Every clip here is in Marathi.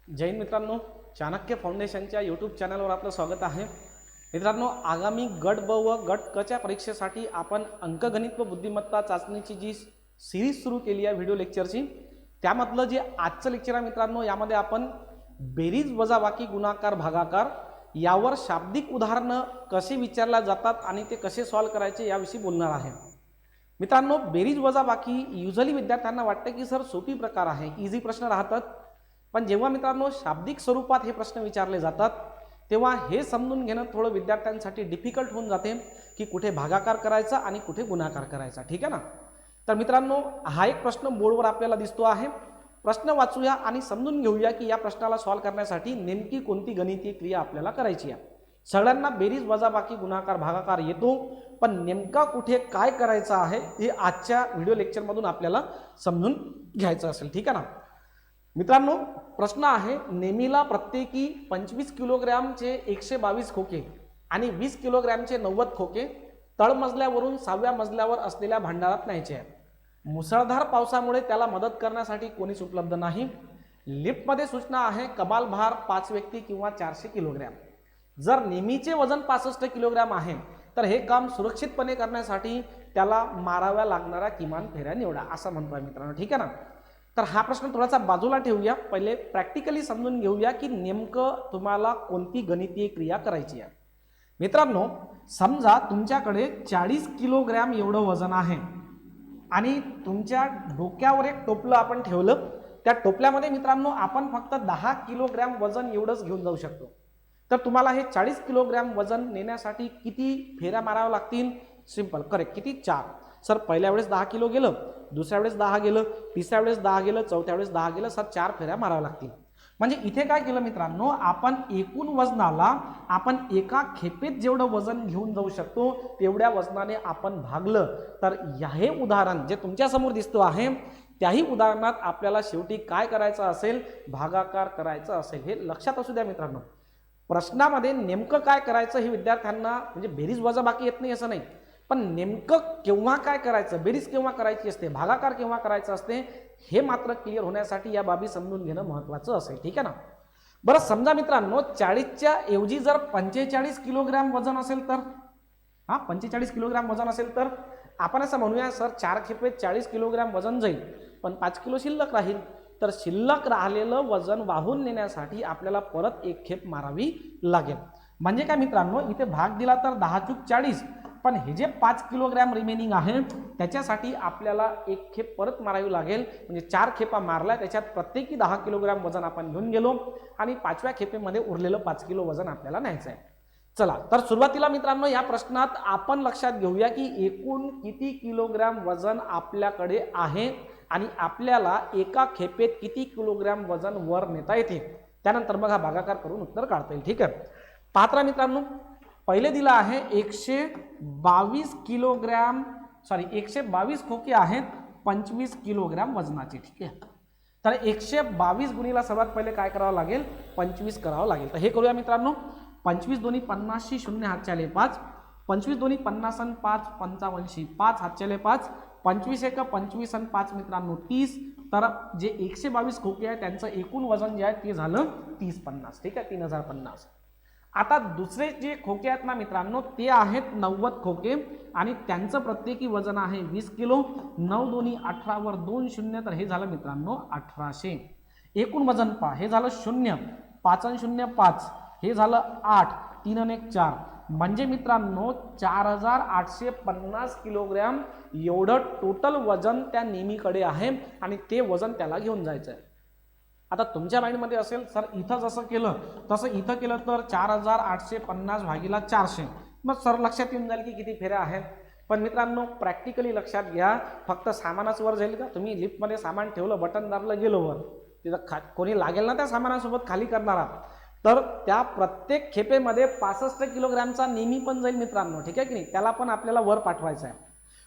जय हिंद मित्रांनो, चाणक्य फाउंडेशनच्या यूट्यूब चॅनलवर आपलं स्वागत आहे. मित्रांनो, आगामी गट ब व गट क च्या परीक्षेसाठी आपण अंकगणित व बुद्धिमत्ता चाचणीची जी सिरीज सुरू केली आहे व्हिडिओ लेक्चरची, त्यामधलं जे आजचं लेक्चर आहे मित्रांनो, यामध्ये आपण बेरीज वजाबाकी गुणाकार भागाकार यावर शाब्दिक उदाहरणं कसे विचारल्या जातात आणि ते कसे सॉल्व करायचे याविषयी बोलणार आहे. मित्रांनो, बेरीज वजाबाकी युजली विद्यार्थ्यांना वाटते की सर सोपी प्रकार आहे, इझी प्रश्न राहतात. पण जेव्हा मित्रांनो शाब्दिक स्वरूपात हे प्रश्न विचारले जातात तेव्हा हे समजून घेणं थोडं विद्यार्थ्यांसाठी डिफिकल्ट होऊन जाते की कुठे भागाकार करायचा आणि कुठे गुणाकार करायचा. ठीक आहे ना. तर मित्रांनो, हा एक प्रश्न बोर्डवर आपल्याला दिसतो आहे. प्रश्न वाचूया आणि समजून घेऊया की या प्रश्नाला सॉल्व करण्यासाठी नेमकी कोणती गणितीय क्रिया आपल्याला करायची आहे. सगळ्यांना बेरीज वजाबाकी गुणाकार भागाकार येतो, पण नेमका कुठे काय करायचं आहे हे आजच्या व्हिडिओ लेक्चरमधून आपल्याला समजून घ्यायचं असेल. ठीक आहे ना. मित्रांनो, प्रश्न आहे, नेमीला प्रत्येकी 25 किलोग्रॅमचे 122 खोके आणि 20 किलोग्रॅमचे 90 खोके तळमजल्यावरून 6व्या मजल्यावर असलेल्या भांडारात न्यायचे आहे. मुसळधार पावसामुळे त्याला मदत करण्यासाठी कोणीच उपलब्ध नाही. लिफ्टमध्ये सूचना आहे, कमाल भार 5 व्यक्ती किंवा 400 किलोग्रॅम. जर नेमीचे वजन 65 किलोग्रॅम आहे तर हे काम सुरक्षितपणे करण्यासाठी त्याला माराव्या लागणाऱ्या किमान फेऱ्या निवडा, असं म्हणतोय मित्रांनो. ठीक आहे ना. तर हा प्रश्न थोडासा बाजूला ठेवूया, पहिले प्रॅक्टिकली समजून घेऊया की नेमकं तुम्हाला कोणती गणितीय क्रिया करायची आहे. मित्रांनो, समजा तुमच्याकडे 40 किलोग्रॅम एवढं वजन आहे आणि तुमच्या डोक्यावर एक टोपलं आपण ठेवलं. त्या टोपल्यामध्ये मित्रांनो आपण फक्त 10 किलोग्रॅम वजन एवढंच घेऊन जाऊ शकतो. तर तुम्हाला हे 40 किलोग्रॅम वजन नेण्यासाठी किती फेऱ्या माराव्या लागतील? Simple, correct. किती? 4. सर पहिल्या वेळेस 10 किलो गेलं, दुसऱ्या वेळेस 10 गेलं, तिसऱ्या वेळेस 10 गेलं, चौथ्या वेळेस 10 गेलं. सर 4 फेऱ्या माराव्या लागतील. म्हणजे इथे काय केलं मित्रांनो, आपण एकूण वजनाला आपण एका खेपेत जेवढं वजन घेऊन जाऊ शकतो तेवढ्या वजनाने आपण भागलं. तर हे उदाहरण जे तुमच्या समोर दिसतो आहे त्याही उदाहरणात आपल्याला शेवटी काय करायचं असेल? भागाकार करायचं असेल. हे लक्षात असू द्या मित्रांनो. प्रश्नामध्ये नेमकं काय करायचं हे विद्यार्थ्यांना, म्हणजे बेरीज वजाबाकी येत नाही असं नाही, पण नेमकं केव्हा काय करायचं, बेरीज केव्हा करायची असते, भागाकार केव्हा करायचं असते, हे मात्र क्लिअर होण्यासाठी या बाबी समजून घेणं महत्त्वाचं असेल. ठीक आहे ना. बरं, समजा मित्रांनो 40च्या ऐवजी जर 45 किलोग्रॅम वजन असेल तर, 45 किलोग्रॅम वजन असेल तर आपण असं म्हणूया, सर 4 खेपेत 40 किलोग्रॅम वजन जाईल, पण 5 किलो शिल्लक राहील. तर शिल्लक राहिलेलं वजन वाहून नेण्यासाठी आपल्याला परत एक खेप मारावी लागेल. म्हणजे काय मित्रांनो, इथे भाग दिला तर 10 चूक 40, पण हे जे 5 किलोग्रॅम रिमेनिंग आहे त्याच्यासाठी आपल्याला एक खेप परत मारावी लागेल. म्हणजे 4 खेपा मारल्या, त्याच्यात प्रत्येकी 10 किलोग्रॅम वजन आपण घेऊन गेलो आणि 5व्या खेपेमध्ये उरलेलं 5 किलो वजन आपल्याला न्यायचं आहे. चला, तर सुरुवातीला मित्रांनो या प्रश्नात आपण लक्षात घेऊया की एकूण किती किलोग्रॅम वजन आपल्याकडे आहे आणि आपल्याला एका खेपेत किती किलोग्रॅम वजन वर नेता येते. त्यानंतर मग हा भागाकार करून उत्तर काढता येईल. ठीक आहे. पाहता मित्रांनो, पहिले दिला आहे 122 किलोग्रॅम, 122 खोके आहेत 25 किलोग्रॅम वजनाचे. ठीक आहे. तर 122 गुणीला सर्वात पहिले काय करावं लागेल? 25 करावं लागेल. तर हे करूया मित्रांनो. 25 दोन्ही 50, 0 हातच्याले 5, 25 दोन्ही 50 आणि 5 55, 5 हातच्याले 5, 25 एक 25 आणि 5 मित्रांनो 30. तर जे 122 खोके आहे त्यांचं एकूण वजन जे आहे ते झालं 3050. ठीक आहे, 3050. आता दुसरे जे खोके आहेत ना मित्रांनो, ते आहेत 90 खोके आणि त्यांचं प्रत्येकी वजन आहे 20 किलो. 9 दोन्ही 18 वर 2 शून्य, तर हे झालं मित्रांनो 1800. एकूण वजन पहा, हे झालं 0, 5 आणि 0 5, हे झालं 8, 3 आणि 1 4, म्हणजे मित्रांनो 4850 किलोग्रॅम एवढं टोटल वजन त्या नेमीकडे आहे आणि ते वजन त्याला घेऊन जायचं आहे. आता तुमच्या माइंडमध्ये असेल, सर इथं जसं केलं तसं इथं केलं तर 4850 भागीला 400, मग सर लक्षात येऊन जाईल की किती फेऱ्या आहेत. पण मित्रांनो प्रॅक्टिकली लक्षात घ्या, फक्त सामानाच वर जाईल का? तुम्ही लिफ्टमध्ये सामान ठेवलं, बटन दाबलं, गेलो वर, तिथं कोणी लागेल ना त्या सामानासोबत खाली करणारा, तर त्या प्रत्येक खेपेमध्ये 65 किलोग्रॅमचा नेमी पण जाईल मित्रांनो. ठीक आहे की नाही. त्याला पण आपल्याला वर पाठवायचं आहे.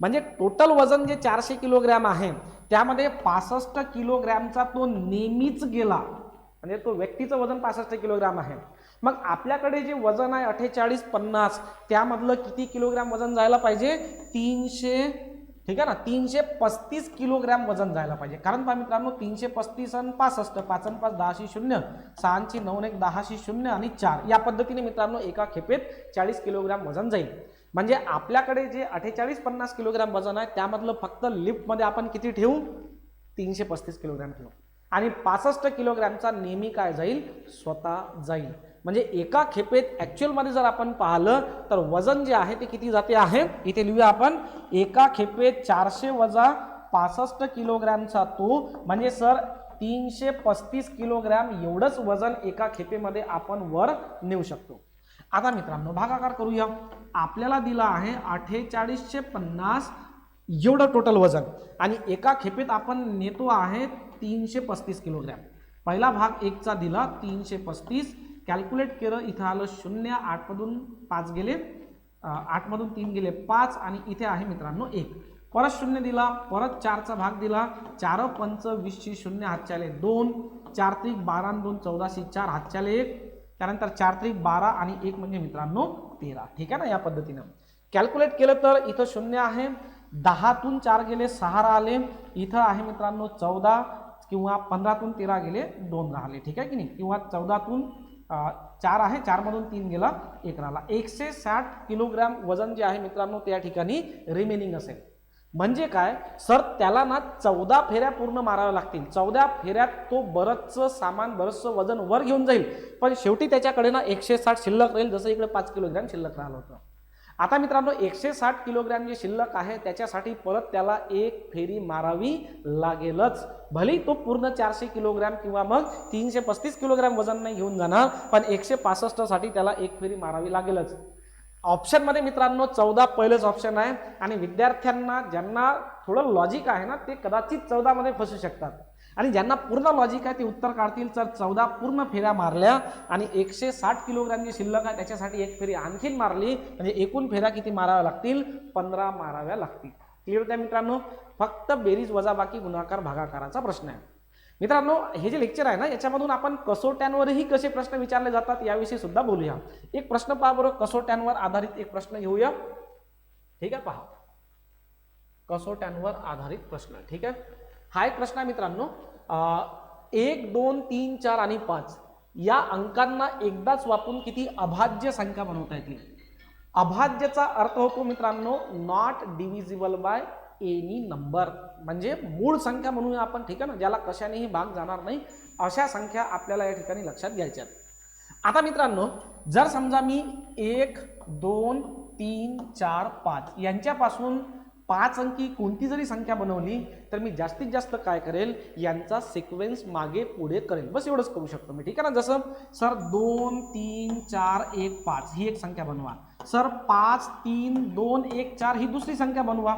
म्हणजे टोटल वजन जे 400 किलोग्रॅम आहे त्यामध्ये 65 किलोग्रॅमचा तो नेहमीच गेला, म्हणजे तो व्यक्तीचं वजन 65 किलोग्रॅम आहे. मग आपल्याकडे जे वजन आहे 4850, त्यामधलं किती किलोग्रॅम वजन जायला पाहिजे? ठीक आहे ना, 335 किलोग्रॅम वजन जायला पाहिजे. कारण पहा मित्रांनो 335 आणि 65, 5 आणि 5 10शी 0, 6 ची 9 1 10शी 0 आणि 4 या पद्धतीने मित्रांनो एका खेपेत 40 किलोग्रॅम वजन जाईल. म्हणजे आपल्याकडे जे 48-50 किलोग्रॅम वजन आहे त्यामधलं फक्त लिफ्टमध्ये आपण किती ठेवू, 335 किलोग्रॅम ठेवू आणि 65 किलोग्रॅमचा नेहमी काय जाईल, स्वतः जाईल. म्हणजे एका खेपेत ॲक्च्युअलमध्ये जर आपण पाहिलं तर वजन जे आहे ते किती जाते आहे, इथे लिहूया आपण, एका खेपेत 400 वजा 65 किलोग्रॅमचा तो म्हणजे सर 335 किलोग्रॅम एवढंच वजन एका खेपेमध्ये आपण वर नेऊ शकतो. आता मित्रांनो भागाकार करूया. आपल्याला दिला आहे 4850 एवढं टोटल वजन आणि एका खेपेत आपण नेतो आहे 335 किलोग्रॅम. पहिला भाग 1 चा दिला 335, कॅल्क्युलेट केलं, इथं आलं 0, 8 मधून 5 गेले, 8 मधून 3 गेले 5 आणि इथे आहे मित्रांनो 1, परत 0 दिला, परत 4 चा भाग दिला, 4 पंच 20शी 0 हातच्याले 2, 4 त्रिक 12 आणि 2 14शी 4 हातच्याले 1, त्यानंतर 4 त्रिक 12 आणि 1 म्हणजे मित्रांनो 13. ठीक आहे ना, या पद्धतीनं कॅल्क्युलेट केलं तर इथं 0 आहे, 10तून 4 गेले 6 राहिले, इथं आहे मित्रांनो 14 किंवा 15तून 13 गेले 2 राहिले. ठीक आहे की नाही, किंवा 14तून 4 आहे, 4 मधून 3 गेला 1 राहिला. 160 किलोग्रॅम वजन जे आहे मित्रांनो त्या ठिकाणी रिमेनिंग असेल. म्हणजे काय सर, त्याला ना 14 फेऱ्या पूर्ण माराव्या लागतील. 14 फेऱ्यात तो बरंचसं सामान, बरंचसं वजन वर घेऊन जाईल, पण शेवटी त्याच्याकडे ना 160 शिल्लक राहील, जसं इकडे 5 किलोग्रॅम शिल्लक राहिलं होतं. आता मित्रांनो 160 किलोग्रॅम जे शिल्लक आहे त्याच्यासाठी परत त्याला एक फेरी मारावी लागेलच. भले तो पूर्ण 400 किलोग्रॅम किंवा मग 335 किलोग्रॅम वजन नाही घेऊन जाणार, पण 165 साठी त्याला एक फेरी मारावी लागेलच. ऑप्शनमध्ये मित्रांनो 14 पहिलेच ऑप्शन आहे आणि विद्यार्थ्यांना ज्यांना थोडं लॉजिक आहे ना ते कदाचित 14 मध्ये फसू शकतात आणि ज्यांना पूर्ण लॉजिक आहे ते उत्तर काढतील. तर 14 पूर्ण फेऱ्या मारल्या आणि 160 किलोग्रॅम जी शिल्लक आहे त्याच्यासाठी एक फेरी आणखीन मारली, म्हणजे एकूण फेऱ्या किती माराव्या लागतील, 15 माराव्या लागतील. क्लिअर होत्या मित्रांनो, फक्त बेरीज वजाबाकी गुणाकार भागाकाराचा प्रश्न आहे. मित्रांनो हे जे लेक्चर आहे ना याच्यामधून आपण कसोट्यांवरही कसे प्रश्न विचारले जातात याविषयी सुद्धा बोलूया. एक प्रश्न पहा बरं, कसोट्यांवर आधारित एक प्रश्न घेऊया. ठीक आहे, पहा कसोट्यांवर आधारित प्रश्न. ठीक आहे, हा एक प्रश्न आहे मित्रांनो. 1 2 3 4 आणि 5 या अंकांना एकदाच वापरून किती अभाज्य संख्या बनवता येतील. अभाज्यचा अर्थ होतो मित्रांनो not divisible by any number, म्हणजे मूळ संख्या म्हणूया आपण. ठीक आहे ना, ज्याला कशानेही भाग जाणार नाही अशा संख्या आपल्याला या ठिकाणी लक्षात घ्यायच्यात. आता मित्रांनो जर समजा मी 1 2 3 4 5 यांच्यापासून 5 अंकी कोणती जरी संख्या बनवली तर मी जास्तीत जास्त काय करेल, यांचा सिक्वेन्स मागे पुढे करेल, बस एवढंच करू शकतो मी. ठीक आहे ना, जसं सर 2 3 4 1 5 ही एक संख्या बनवा, सर 5 3 2 1 4 ही दुसरी संख्या बनवा.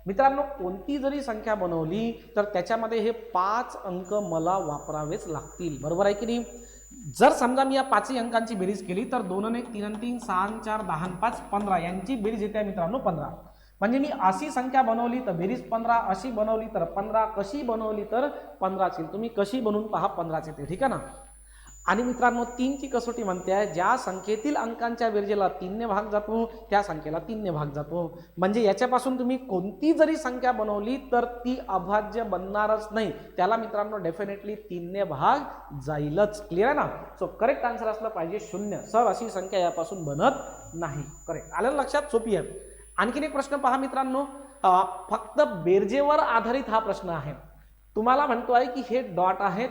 मित्रांनो कोणती जरी संख्या बनवली तर त्याच्यामध्ये हे 5 अंक मला वापरावेच लागतील, बरोबर आहे की नाही. जर समजा मी या 5 अंकांची बेरीज केली तर 2 आणि 1 3 आणि 3 6 आणि 4 10 आणि 5 15 यांची बेरीज येते मित्रांनो 15. म्हणजे मी अशी संख्या बनवली तर बेरीज 15, अशी बनवली तर 15, कशी बनवली तर 15 येईल. तुम्ही कशी बनवून पहा 15 येते. ठीक आहे ना. आणि मित्रांनो 3 ची कसोटी म्हणते आहे ज्या संख्येतील अंकांच्या बेरजेला 3 ने भाग जातो त्या संख्येला 3 ने भाग जातो. म्हणजे याच्यापासून तुम्ही कोणती जरी संख्या बनवली तर ती अभाज्य बनणारच नाही, त्याला मित्रांनो डेफिनेटली 3 ने भाग जाईलच. क्लिअर आहे ना. सो करेक्ट आन्सर असलं पाहिजे 0. सर अशी संख्या यापासून बनत नाही. करेक्ट आलं लक्षात, सोपी आहे. आणखीन एक प्रश्न पहा मित्रांनो, फक्त बेरजेवर आधारित हा प्रश्न आहे. तुम्हाला म्हणतो आहे की हे डॉट आहेत,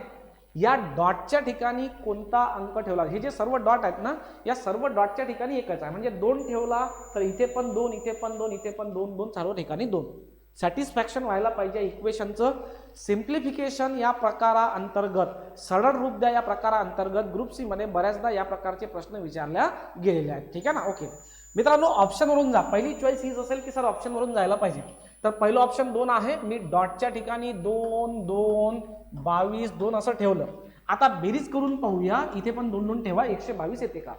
या डॉटच्या ठिकाणी कोणता अंक ठेवला. हे जे सर्व डॉट आहेत ना या सर्व डॉटच्या ठिकाणी एकच आहे, म्हणजे 2 ठेवला तर इथे पण 2, इथे पण 2, इथे पण 2, 2 सर्व ठिकाणी 2. सॅटिस्फॅक्शन व्हायला पाहिजे इक्वेशनचं. सिम्प्लिफिकेशन या प्रकाराअंतर्गत, सरळ रूप द्या या प्रकाराअंतर्गत ग्रुप सी मध्ये बऱ्याचदा या प्रकारचे प्रश्न विचारल्या गेलेले आहेत. ठीक आहे ना. ओके मित्रांनो ऑप्शनवरून जा. पहिली चॉईस हीच असेल की सर ऑप्शनवरून जायला पाहिजे. तर पहिलं ऑप्शन 2 आहे. मी डॉटच्या ठिकाणी 2 2 22 2 असं ठेवलं. आता बेरीज करून पाहूया, इथे पण 2 2 ठेवा, 122 येते का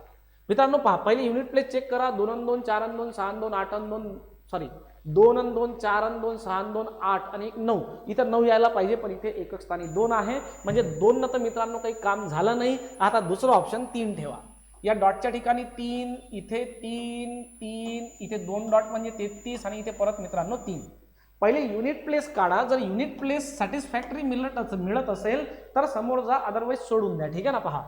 मित्रांनो. पहा पहिले युनिट प्लेस चेक करा. 2 आणि 2 4 आणि 2 6 आणि 2 8 आणि 2 सॉरी 2 आणि 2 4 आणि 2 6 आणि 2 8 आणि 1 9. इथं 9 यायला पाहिजे पण इथे एकच स्थानी 2 आहे, म्हणजे 2 न तर मित्रांनो काही काम झालं नाही. आता दुसरं ऑप्शन 3 ठेवा. या डॉटच्या ठिकाणी 3, इथे 3 3, इथे 2 डॉट म्हणजे 33 आणि इथे परत मित्रांनो 3. पहिले युनिट प्लेस काढा, जर युनिट प्लेस सॅटिस्फॅक्टरी मिळत असेल तर समोर जा, अदरवाईज सोडून द्या. ठीक आहे ना. पहा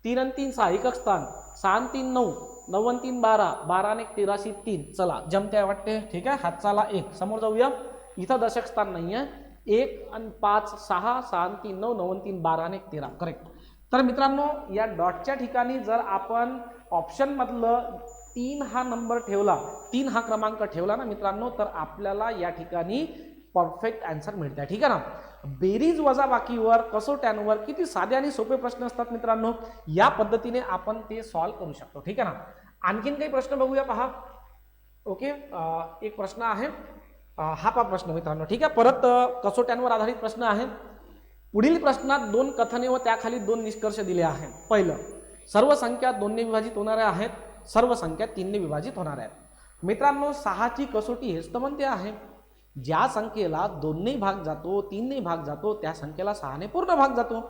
3 आणि 3 6 एकक स्थान, 6 आणि 3 9, 9 आणि 3 12, 12 आणि 1 13 3. चला जमते वाटते. ठीक आहे. हातचाला 1 समोर जाऊया. इथं दशक स्थान नाही आहे. 1 आणि 5 6, 6 आणि 3 9, 9 आणि 3 12 आणि 1 13. करेक्ट. तर मित्रांनो या डॉटच्या ठिकाणी जर आपण ऑप्शन मधलं 3 हा नंबर ठेवला, 3 हा क्रमांक ठेवला ना मित्रांनो, तर आपल्याला या ठिकाणी परफेक्ट आन्सर मिळते. ठीक आहे ना. बेरीज वजाबाकीवर, कसोट्यांवर किती साधे आणि सोपे प्रश्न असतात मित्रांनो, या पद्धतीने आपण ते सॉल्व्ह करू शकतो. ठीक आहे ना. आणखीन काही प्रश्न बघूया. पहा ओके, एक प्रश्न आहे, हा पहा प्रश्न मित्रांनो. ठीक आहे. परत कसोट्यांवर आधारित प्रश्न आहे. पुढील प्रश्नात 2 कथने व त्याखाली 2 निष्कर्ष दिले आहेत. पहिलं, सर्व संख्या 2 ने विभाजित होणाऱ्या आहेत, सर्व संख्या 3 ने विभाजित होणार आहेत. मित्रांनो 6 ची कसोटी हेच तर म्हणते आहे, ज्या संख्येला 2 ने भाग जातो, 3 ने भाग जातो, त्या संख्येला 6 ने पूर्ण भाग जातो.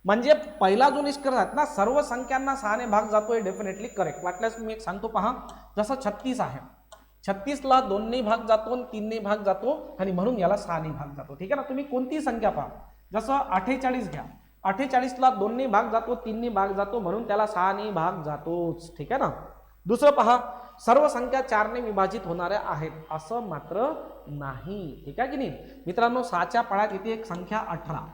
म्हणजे पहिला जो निष्कर्ष आहे ना, सर्व संख्यांना 6 ने भाग जातो, हे डेफिनेटली करेक्ट. वाटल्यास मी एक सांगतो. पहा जसं 36 आहे, 36 ला 2 ने भाग जातो आणि 3 ने भाग जातो आणि म्हणून याला 6 ने भाग जातो. ठीक आहे ना. तुम्ही कोणती संख्या पहा, जसं 48 घ्या, 48 ला 2 ने भाग जातो, 3 ने भाग जातो, म्हणून त्याला 6 ने भाग जातोच. ठीक आहे ना. दुसरं पहा, सर्व संख्या 4 ने विभाजित होणाऱ्या आहेत, असं मात्र नाही. ठीक आहे की नाही मित्रांनो. 6च्या पाड्यात इथे एक संख्या 18,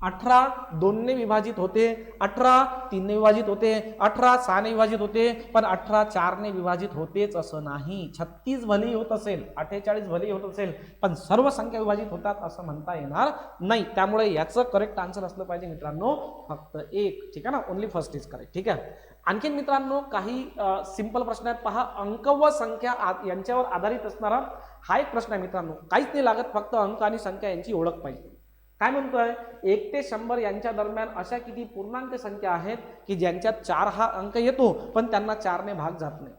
18 2 ने विभाजित होते, 18 3 ने विभाजित होते, 18 6 ने विभाजित होते, पण 18 4 ने विभाजित होतेच असं नाही. 36 भलेही होत असेल, 48 भलेही होत असेल, पण सर्व संख्या विभाजित होतात असं म्हणता येणार नाही. त्यामुळे याचं करेक्ट आन्सर असलं पाहिजे मित्रांनो फक्त 1. ठीक आहे ना. Only first is correct. ठीक आहे. आणखीन मित्रांनो काही सिंपल प्रश्न आहेत. पहा अंक व संख्या यांच्यावर आधारित असणारा हा एक प्रश्न आहे मित्रांनो. काहीच नाही लागत, फक्त अंक आणि संख्या यांची ओळख पाहिजे. काय म्हणतोय, 1 ते 100 यांच्या दरम्यान अशा किती पूर्णांक संख्या आहेत की ज्यांच्यात 4 हा अंक येतो पण त्यांना 4 ने भाग जात नाही.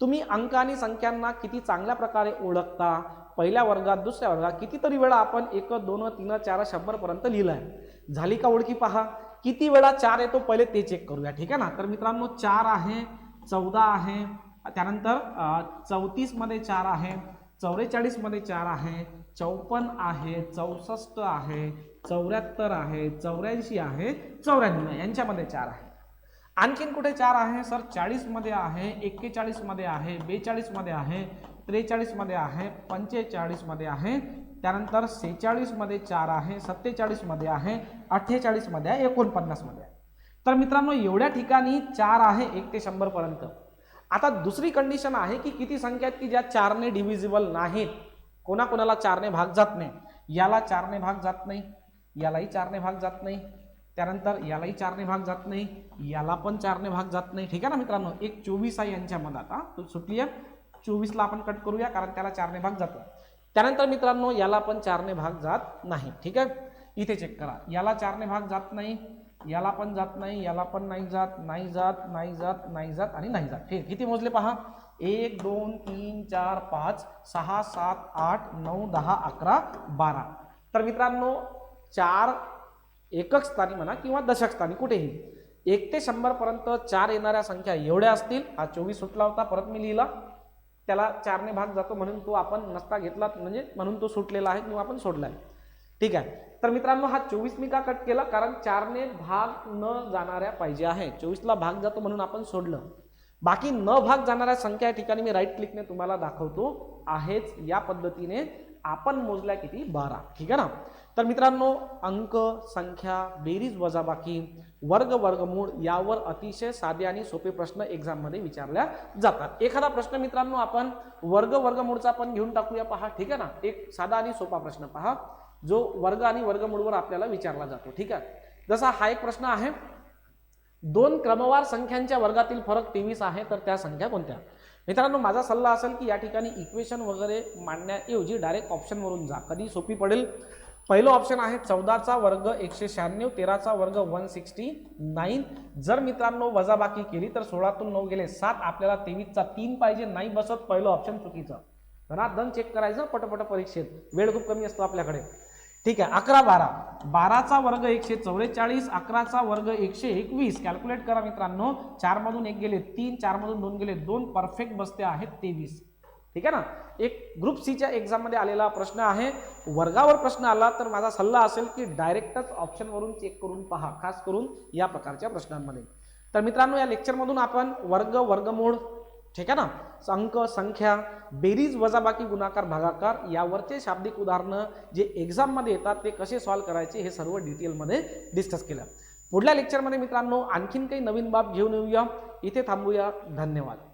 तुम्ही अंक आणि संख्यांना किती चांगल्या प्रकारे ओळखता. पहिल्या वर्गात, दुसऱ्या वर्गात कितीतरी वेळा आपण 1 2 3 4 100 पर्यंत लिहिलंय. झाली का ओळखी. पहा किती वेळा 4 येतो पहिले ते चेक करूया. ठीक आहे ना. तर मित्रांनो 4 आहे, 14 आहे, त्यानंतर 34 मध्ये 4 आहे, 44 मध्ये 4 आहे, 54 आहे, 64 आहे, 74 आहे, 84 आहे, 94 यांच्यामध्ये 4 आहे. आणखीन कुठे 4 आहे सर. 40 मध्ये आहे, 41 मध्ये आहे, 42 मध्ये आहे, 43 मध्ये आहे, 45 मध्ये आहे, त्यानंतर 46 मध्ये 4 आहे, 47 मध्ये आहे, 48 मध्ये आहे, 49 मध्ये आहे. तर मित्रांनो एवढ्या ठिकाणी 4 आहे 1 ते 100 पर्यंत. आता दुसरी कंडिशन आहे की किती संख्या आहेत की ज्या 4 ने डिव्हिजिबल नाहीत. कोणाकोणाला 4 ने भाग जात नाही. याला 4 ने भाग जात नाही, यालाही 4 ने भाग जात नाही, त्यानंतर यालाही 4 ने भाग जात नाही, याला पण 4 ने भाग जात नाही. ठीक आहे ना मित्रांनो. एक 24 आहे यांच्यामध्ये. आता तो सुटली आहे, 24 ला आपण कट करूया कारण त्याला 4 ने भाग जातो. त्यानंतर मित्रांनो याला पण 4 ने भाग जात नाही. ठीक आहे. इथे चेक करा, याला 4 ने भाग जात नाही, याला पण जात नाही, याला पण नाही जात, नाही जात, नाही जात, नाही जात आणि नाही जात. ठीक. किती मोजले पहा, 1 2 3 4 5 6 7 8 9 10 11 12. तर मित्रांनो 4 एकक स्थानी म्हणा किंवा दशक स्थानी कुठेही 1 ते 100 पर्यंत 4 येणाऱ्या संख्या एवढ्या असतील. हा 24 सुटला होता, परत मी लिहिला, त्याला 4 ने भाग जातो म्हणून तो आपण नसता घेतला, म्हणजे म्हणून तो सुटलेला आहे किंवा आपण सोडलाय. ठीक आहे. तर मित्रांनो हा 24 मी का कट केला, कारण 4 ने भाग न जाणाऱ्या पाहिजे आहे. 24 ला भाग जातो म्हणून आपण सोडलं. बाकी न भाग जाणाऱ्या संख्या या ठिकाणी मी राईट क्लिकने तुम्हाला दाखवतो आहेच. या पद्धतीने आपण मोजल्या किती, 12. ठीक आहे ना. तर मित्रांनो अंक, संख्या, बेरीज वजाबाकी, वर्ग, वर्गमूळ यावर अतिशय साधे आणि सोपे प्रश्न एक्झाम मध्ये विचारल्या जातात. एखादा प्रश्न मित्रांनो आपण वर्ग, वर्गमूळचा पण घेऊन टाकूया. पहा. ठीक आहे ना. एक साधा आणि सोपा प्रश्न पहा जो वर्ग आणि वर्गमूळवर आपल्याला विचारला जातो. ठीक आहे. जसा हा एक प्रश्न आहे, 2 क्रमवार संख्यांच्या वर्गातील फरक 23 आहे, तर त्या संख्या कोणत्या. मित्रांनो माझा सल्ला असेल की या ठिकाणी इक्वेशन वगैरे मांडण्याऐवजी डायरेक्ट ऑप्शन वरून जा, कधी सोपी पडेल. पहिलं ऑप्शन आहे 14चा वर्ग 196, 13चा वर्ग 169. जर मित्रांनो वजाबाकी केली तर 16तून 9 गेले 7, आपल्याला 23चा 3 पाहिजे. नाही बसत, पहिलं ऑप्शन चुकीचं. धनाधन चेक करायचं पटपट परीक्षेत, वेळ खूप कमी असतो आपल्याकडे. ठीक आहे. 11 12, 12चा वर्ग 144, 11चा वर्ग 121. कॅल्क्युलेट करा मित्रांनो. 4 मधून 1 गेले 3, 4 मधून 2 गेले 2, परफेक्ट बसते आहेत 23. ठीक आहे ना। एक ग्रुप सीच्या एक्झाममध्ये आलेला प्रश्न आहे, वर्गावर प्रश्न आला तर माझा सल्ला असेल की डायरेक्टच ऑप्शनवरून चेक करून पहा, खास करून या प्रकारच्या प्रश्नांमध्ये। तर मित्रांनो, या लेक्चरमधून आपण वर्ग, वर्गमूळ, ठीक आहे ना, अंक, संख्या, बेरीज, वजाबाकी, गुणाकार, भागाकार यावरचे शाब्दिक उदाहरणं जे एक्झाममध्ये येतात ते कसे सॉल्व्ह करायचे हे सर्व डिटेलमध्ये डिस्कस केलं। पुढल्या लेक्चरमध्ये मित्रांनो आणखीन काही नवीन बाब घेऊन येऊया। इथे थांबूया। धन्यवाद।